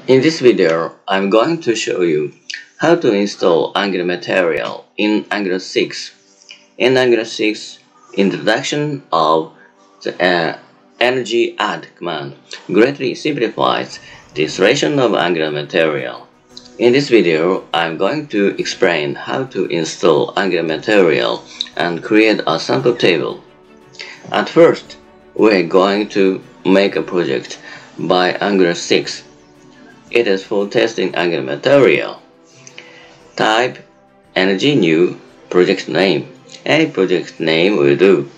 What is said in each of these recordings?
In this video, I'm going to show you how to install Angular material in Angular6. In Angular6, introduction of the energy add command greatly simplifies the installation of Angular material. In this video, I'm going to explain how to install Angular material and create a sample table. At first, we're going to make a project by Angular6. It is for testing Angular material. Type energy new project name. Any project name will do.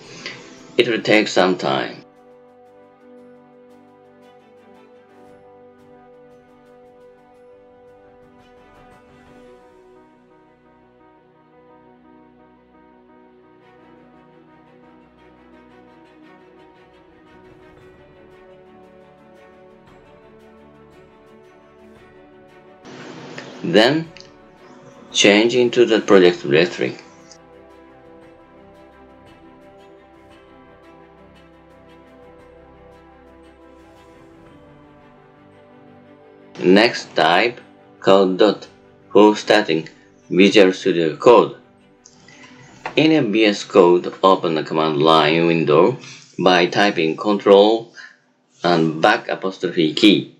It will take some time. Then change into the project directory. Next type code dot for starting Visual Studio Code. In a VS Code, open the command line window by typing Ctrl and back apostrophe key.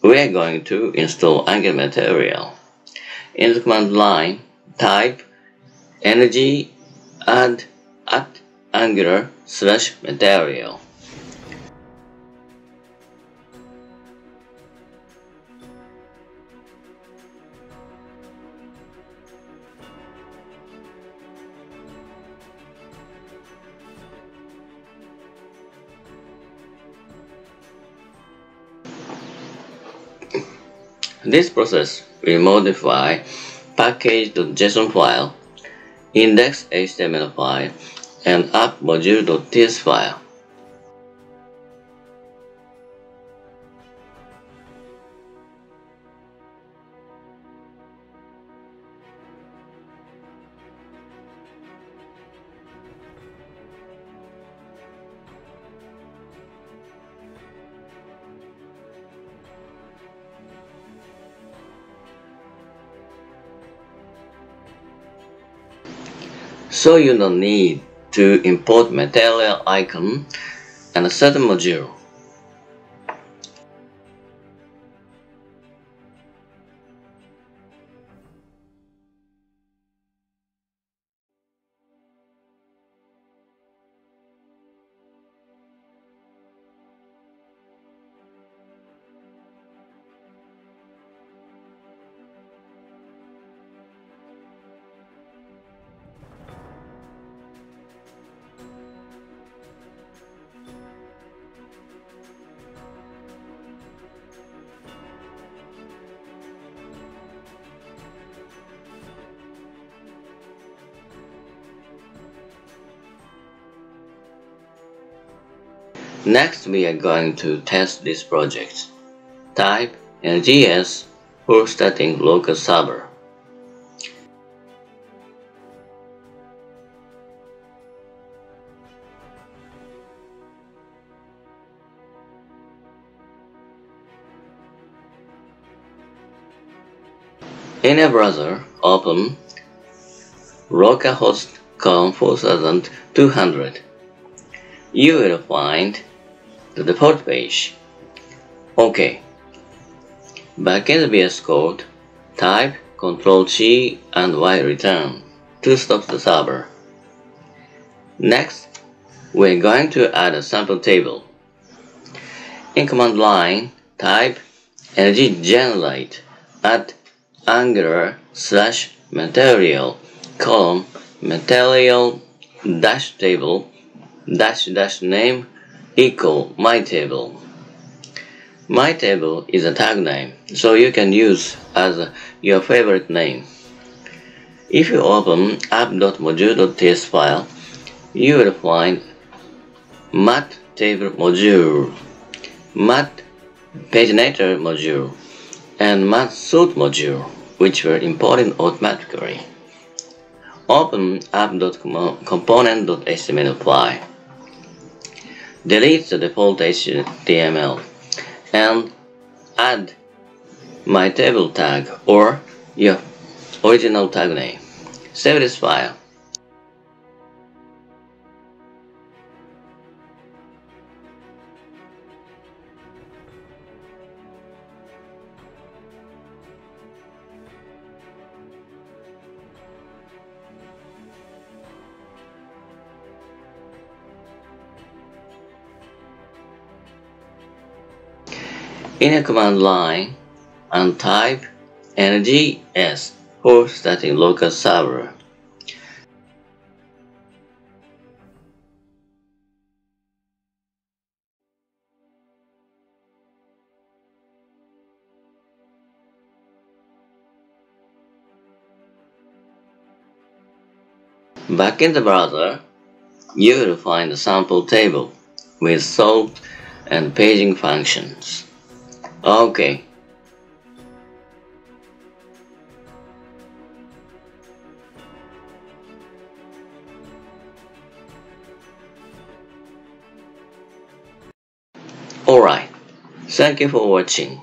We are going to install Angular material. In the command line, type energy add at Angular/material. This process will modify package.json file, index.html file, and app.module.ts file. So you don't need to import material icon and a certain module. Next, we are going to test this project. Type ngs for starting local server. In a browser, open localhost colon 4200. You will find the default page. OK. Back in the VS Code, type Ctrl-C and Y return to stop the server. Next, we're going to add a sample table. In command line, type energy generate at Angular/material column material dash table dash name equal my table. My table is a tag name, so you can use as your favorite name. If you open app.module.ts file, you will find mat table module, mat paginator module, and mat sort module, which were imported automatically. Open app.component.html file. Delete the default HTML and add my table tag or your original tag name. Save this file. In a command line, and type NGS for starting local server. Back in the browser, you will find a sample table with sort and paging functions. Okay. Alright. Thank you for watching.